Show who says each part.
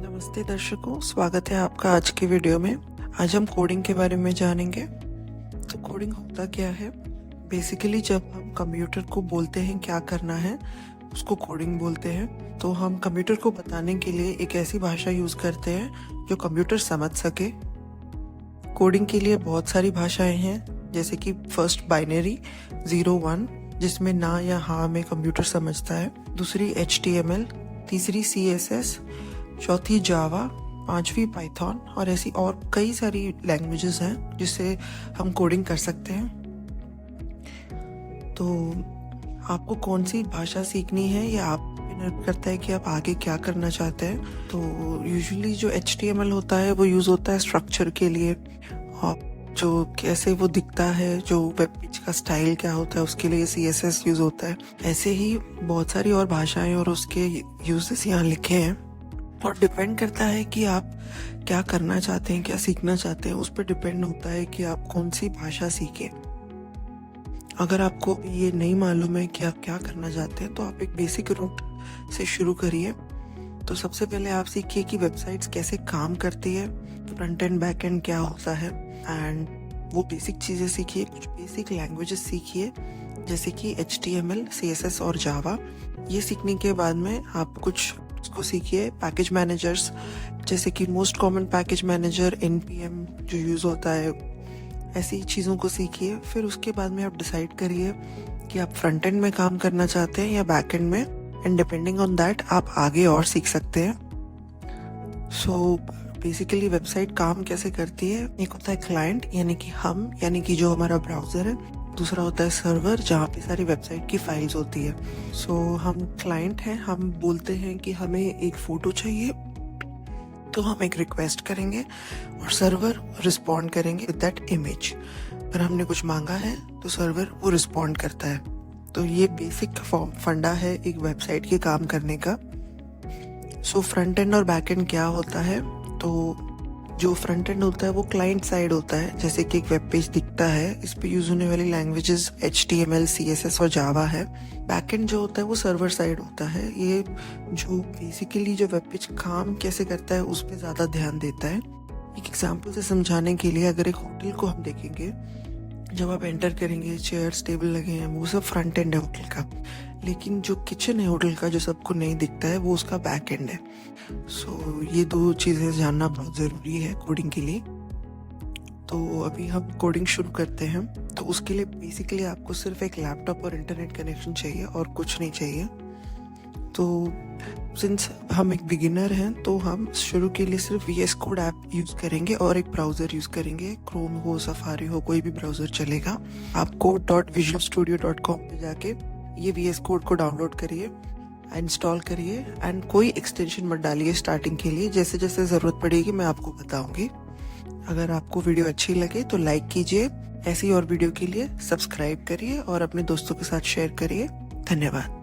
Speaker 1: नमस्ते दर्शकों, स्वागत है आपका आज की वीडियो में। आज हम कोडिंग के बारे में जानेंगे। तो कोडिंग होता क्या है? बेसिकली जब हम कंप्यूटर को बोलते हैं क्या करना है, उसको कोडिंग बोलते हैं। तो हम कंप्यूटर को बताने के लिए एक ऐसी भाषा यूज करते हैं जो कंप्यूटर समझ सके। कोडिंग के लिए बहुत सारी भाषाएं हैं, जैसे कि फर्स्ट बाइनरी 0-1, जिसमें ना या हाँ में कंप्यूटर समझता है। दूसरी HTML, तीसरी CSS, चौथी जावा, पांचवी पाइथन और ऐसी और कई सारी लैंग्वेजेस हैं जिससे हम कोडिंग कर सकते हैं। तो आपको कौन सी भाषा सीखनी है या आप पे निर्भर करता है कि आप आगे क्या करना चाहते हैं। तो यूजुअली जो HTML होता है वो यूज होता है स्ट्रक्चर के लिए, और जो कैसे वो दिखता है, जो वेब पेज का स्टाइल क्या होता है, उसके लिए CSS यूज होता है। ऐसे ही बहुत सारी और भाषाएं और उसके यूजेस यहाँ लिखे हैं, और डिपेंड करता है कि आप क्या करना चाहते हैं, क्या सीखना चाहते हैं। उस पर डिपेंड होता है कि आप कौन सी भाषा सीखें। अगर आपको ये नहीं मालूम है कि आप क्या करना चाहते हैं, तो आप एक बेसिक रूट से शुरू करिए। तो सबसे पहले आप सीखिए कि वेबसाइट्स कैसे काम करती है, फ्रंट एंड बैक एंड क्या होता है, एंड वो बेसिक चीज़ें सीखिए। कुछ बेसिक लैंग्वेजेस सीखिए, जैसे कि HTML, CSS और जावा। ये सीखने के बाद में आप कुछ उसको सीखिए पैकेज मैनेजर्स, जैसे कि most common package manager NPM जो यूज़ होता है, ऐसी चीज़ों को सीखिए। फिर उसके बाद में आप डिसाइड करिए कि आप फ्रंट एंड में काम करना चाहते हैं या बैक एंड में, एंड डिपेंडिंग ऑन दैट आप आगे और सीख सकते हैं। सो बेसिकली वेबसाइट काम कैसे करती है? एक होता है क्लाइंट, यानी कि हम, यानी कि जो हमारा ब्राउजर है। दूसरा होता है सर्वर, जहाँ पे सारी वेबसाइट की फाइल्स होती है। सो हम क्लाइंट हैं, हम बोलते हैं कि हमें एक फोटो चाहिए, तो हम एक रिक्वेस्ट करेंगे और सर्वर रिस्पॉन्ड करेंगे विद दैट इमेज। अगर हमने कुछ मांगा है तो सर्वर वो रिस्पॉन्ड करता है। तो ये बेसिक फंडा है एक वेबसाइट के काम करने का। सो फ्रंट एंड और बैक एंड क्या होता है? तो जो फ्रंट एंड होता है वो क्लाइंट साइड होता है, जैसे कि एक वेब पेज दिखता है, इस पे यूज होने वाली लैंग्वेजेस HTML, CSS और जावा है। बैक एंड जो होता है वो सर्वर साइड होता है। ये जो बेसिकली जो वेब पेज काम कैसे करता है उस पर ज्यादा ध्यान देता है। एक एग्जांपल से समझाने के लिए, अगर एक होटल को हम देखेंगे, जब आप एंटर करेंगे, चेयर्स टेबल लगे हैं, वो सब फ्रंट एंड है होटल का। लेकिन जो किचन है होटल का, जो सबको नहीं दिखता है, वो उसका बैक एंड है। सो ये दो चीजें जानना बहुत जरूरी है कोडिंग के लिए। तो अभी हम कोडिंग शुरू करते हैं। तो उसके लिए बेसिकली आपको सिर्फ एक लैपटॉप और इंटरनेट कनेक्शन चाहिए और कुछ नहीं चाहिए। तो सिंस हम एक बिगिनर हैं, तो हम शुरू के लिए सिर्फ VS Code ऐप यूज करेंगे और एक ब्राउजर यूज करेंगे। क्रोम हो, सफारी हो, कोई भी ब्राउजर चलेगा। आप code.visualstudio.com पे जाके ये VS Code को डाउनलोड करिए, इंस्टॉल करिए, एंड कोई एक्सटेंशन मत डालिए स्टार्टिंग के लिए। जैसे जैसे जरूरत पड़ेगी मैं आपको बताऊंगी। अगर आपको वीडियो अच्छी लगे तो लाइक कीजिए। ऐसी और वीडियो के लिए सब्सक्राइब करिए और अपने दोस्तों के साथ शेयर करिए। धन्यवाद।